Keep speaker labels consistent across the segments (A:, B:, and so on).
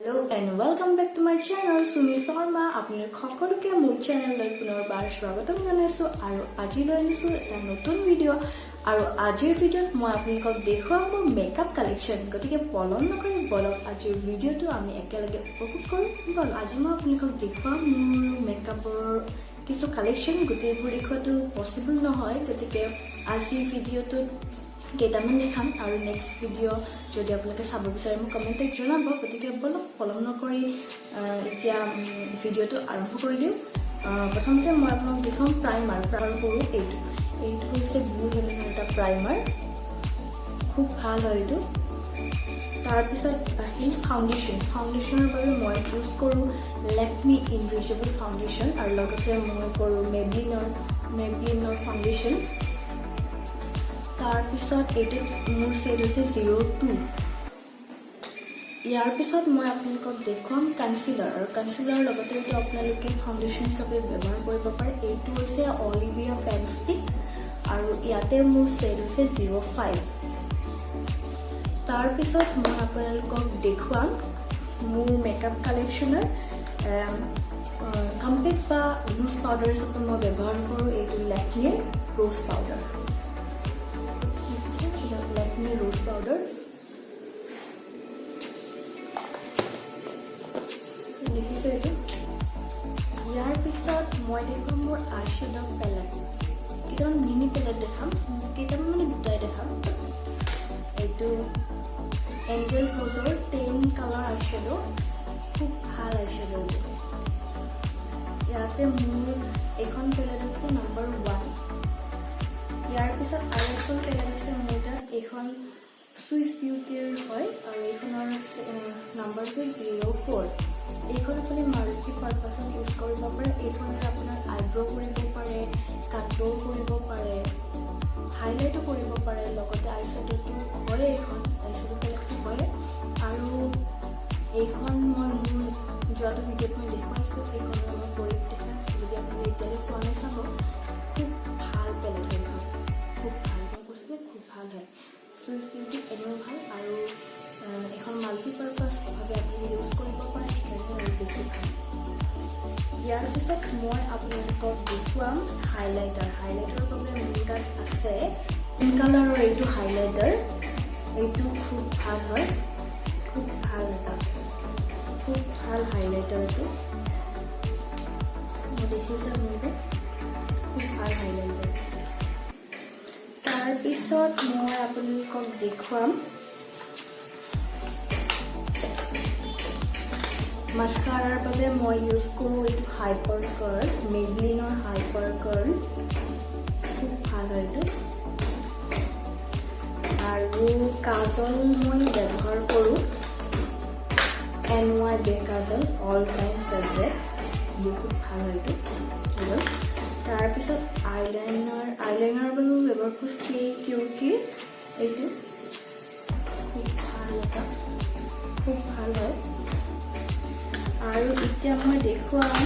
A: Hello and welcome back to my channel Sumi Sharma আপোনালোক সকলোকে মোৰ চেনেললৈ পুনৰবাৰ স্বাগতম জনাইছো আৰু আজি লৈ আনিছো এটা নতুন ভিডিও আৰু আজিৰ ভিডিওত মই আপোনালোকক দেখুৱাম মোৰ মেকআপ কালেকচন গতিকে পলম নকৰি বলক আজিৰ ভিডিওটো আমি একেলগে উপভোগ কৰোঁ বল আজি মই আপোনালোকক দেখুৱাম মোৰ মেকআপৰ কিছু কালেকচন গোটেইবোৰ দেখুৱাটো পসিবল নহয় গতিকে আজিৰ ভিডিওটো কেইটামান দেখাম আৰু নেক্সট ভিডিও যদি আপোনালোকে চাব বিচাৰে মোক কমেণ্টত জনাব গতিকে বলক পলম নকৰি এতিয়া ভিডিওটো আৰম্ভ কৰি দিওঁ প্ৰথমতে মই আপোনালোকক দেখুৱাম প্ৰাইমাৰ কৰোঁ এইটো হৈছে ব্লু হেভেনৰ এটা প্ৰাইমাৰ খুব ভাল হয় এইটো তাৰপিছত আহিল ফাউণ্ডেশ্যনৰ বাবে মই ইউজ কৰোঁ লেকমি ইনভিজিবল ফাউণ্ডেশ্যন আৰু লগতে মই কৰোঁ মেবলিনৰ ফাউণ্ডেশ্যন তাৰপিছত এইটো মোৰ শেড হৈছে 02 ইয়াৰ পিছত মই আপোনালোকক দেখুৱাম কনচিলাৰ আৰু কনচিলাৰ লগতে এইটো আপোনালোকে ফাউণ্ডেশ্যন হিচাপে ব্যৱহাৰ কৰিব পাৰে এইটো হৈছে অলিভিয়া পেন ষ্টিক আৰু ইয়াতে মোৰ শেড হৈছে 05 তাৰপিছত মই আপোনালোকক দেখুৱাম মোৰ মেকআপ কালেকশ্যনৰ কম্পেক্ট বা লুজ পাউডাৰ হিচাপে মই ব্যৱহাৰ কৰোঁ এইটো লেকমিৰ rose powder Lakme rose powder দেখিছে এইটো ইয়াৰ পিছত মই দেখুৱাম মোৰ আইশ্বেডো পেলেট কেইটামান মিনি পেলেট দেখাম কেইটামান মানে দুটাই দেখাম এইটো এঞ্জেল ৰ'জৰ 10 কালাৰ আইশ্বেডো খুব ভাল আইশ্বেডো ইয়াতে মোৰ এখন পেলেট হৈছে নম্বৰ 1 ইয়াৰ পিছত আৰু এখন পেলেট আছে মোৰ তাত এখন সুইচ বিউটিৰ হয় আৰু এইখনৰ নম্বৰটো 04 এইখন আপুনি মাল্টি পাৰপাছত ইউজ কৰিব পাৰে এইখনত আপোনাৰ আইব্ৰ' কৰিব পাৰে কাটৰ কৰিব পাৰে হাইলাইটো কৰিব পাৰে লগতে আইশ্বেডোটো হয় এইখন আইশ্বেডো পেলেটটো হয় আৰু এইখন মই মোৰ যোৱাটো ভিডিঅ'ত মই দেখুৱাইছোঁ এইখনৰ মই কৰি দেখাইছোঁ যদি আপুনি এতিয়ালৈ চোৱা নাই চাব খুব ভাল পেলেট হয় খুব ভাল মই কৈছোঁ খুব ভাল হয় সুইচ বিউটি এনেও ভাল আৰু এখন মাল্টিপাৰপাছভাৱে আপুনি ইউজ কৰিব পাৰে সেইকাৰণে আৰু বেছি ভাল ইয়াৰ পিছত মই আপোনালোকক দেখুৱাম হাইলাইটাৰৰ বাবে মোৰ তাত আছে পিংক কালাৰৰ এইটো হাইলাইটাৰ এইটো খুব ভাল হয় খুব ভাল এটা খুব ভাল হাইলাইটাৰ এইটো মই দেখিছোঁ মোৰটো খুব ভাল হাইলাইটাৰ তাৰপিছত মই আপোনালোকক দেখুৱাম মাস্কাৰাৰ বাবে মই ইউজ কৰোঁ এইটো হাইপাৰ কাৰ্ল মেবলিনৰ হাইপাৰ কাৰ্ল খুব ভাল হয় এইটো আৰু কাজল মই ব্যৱহাৰ কৰোঁ NY বে কাজল অল টাইম ফেভৰেট বহুত ভাল হয় এইটো তাৰপিছত আইলাইনাৰ বাবে ব্যৱহাৰ কৰোঁ ষ্টে কিউকি এইটো খুব ভাল এটা খুব ভাল হয় আৰু এতিয়া মই দেখুৱাম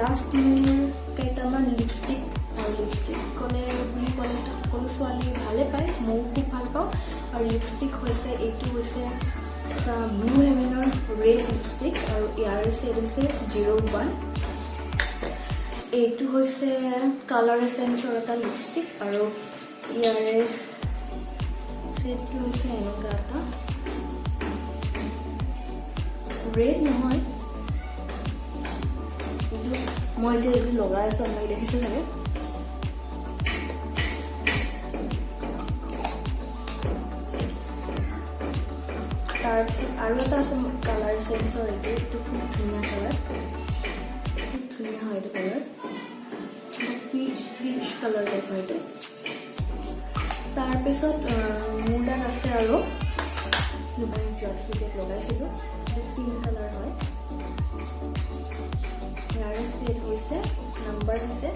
A: লাষ্ট মোৰ কেইটামান লিপষ্টিক আৰু লিপষ্টিক ক'লে বুলি ক'লে সকলো ছোৱালী ভালে পায় ময়ো খুব ভাল পাওঁ আৰু লিপষ্টিক হৈছে এইটো হৈছে ব্লু হেভেনৰ ৰেড লিপষ্টিক আৰু ইয়াৰ শেড হৈছে 01 এইটো হৈছে কালাৰ এচেঞ্চৰ এটা লিপষ্টিক আৰু ইয়াৰে শেডটো হৈছে এনেকুৱা এটা ৰেড নহয় মই এতিয়া এইটো লগাই আছোঁ আপোনালোকে দেখিছে চাগে তাৰপিছত আৰু এটা আছে কালাৰ এচেঞ্চৰ এইটো খুব ধুনীয়া কালাৰ খুব ধুনীয়া হয় এইটো কালাৰ পিচ কালাৰ টাইপ হয় এইটো তাৰপিছত মোৰ তাত আছে আৰু মই যোৱাত ভিডিঅ'ত লগাইছিলোঁ পিংক কালাৰ হয় ইয়াৰ শেড হৈছে নম্বৰ হৈছে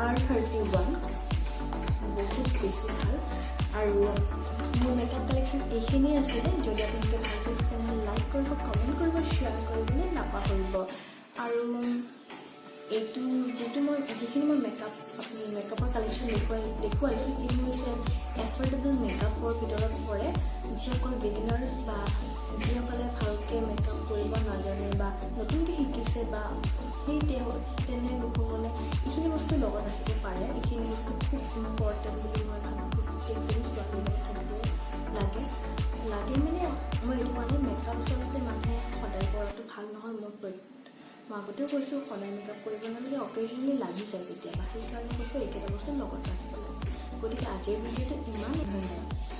A: R31 বহুত বেছি ভাল আৰু মোৰ মেকআপ কালেকশ্যন এইখিনিয়ে আছিলে যদি আপোনালোকে ভাল পাইছে তেনেহ'লে লাইক কৰিব কমেণ্ট কৰিব শ্বেয়াৰ কৰিবলৈ নাপাহৰিব আৰু এইটো যিখিনি মই মেকআপৰ কালেকশ্যন দেখুৱালোঁ সেইখিনি হৈছে এফৰ্ডেবল মেকআপৰ ভিতৰত পৰে, যিসকল বিগিনাৰ্ছ বা যিসকলে ভালকৈ মেকআপ কৰিব নাজানে বা নতুনকৈ শিকিছে বা তেনে লোকসকলে এইখিনি বস্তু লগত ৰাখিব পাৰে। এইখিনি বস্তু খুব ইম্পৰ্টেণ্ট বুলি মই ভাবোঁ। প্ৰত্যেকজনী ছোৱালীলৈ থাকিব লাগে মানে মই এইটো মানে মেকআপ আচলতে মানুহে সদায় কৰাটো ভাল নহয়। মই আগতেও কৈছোঁ সদায় মেকআপ কৰিব নালাগে, অকেজনলি লাগি যায় কেতিয়াবা, সেইকাৰণে কৈছোঁ এইকেইটা বস্তু লগত ৰাখিব লাগে। গতিকে আজিৰ ভিডিঅ'টো ইমান ধন্যবাদ।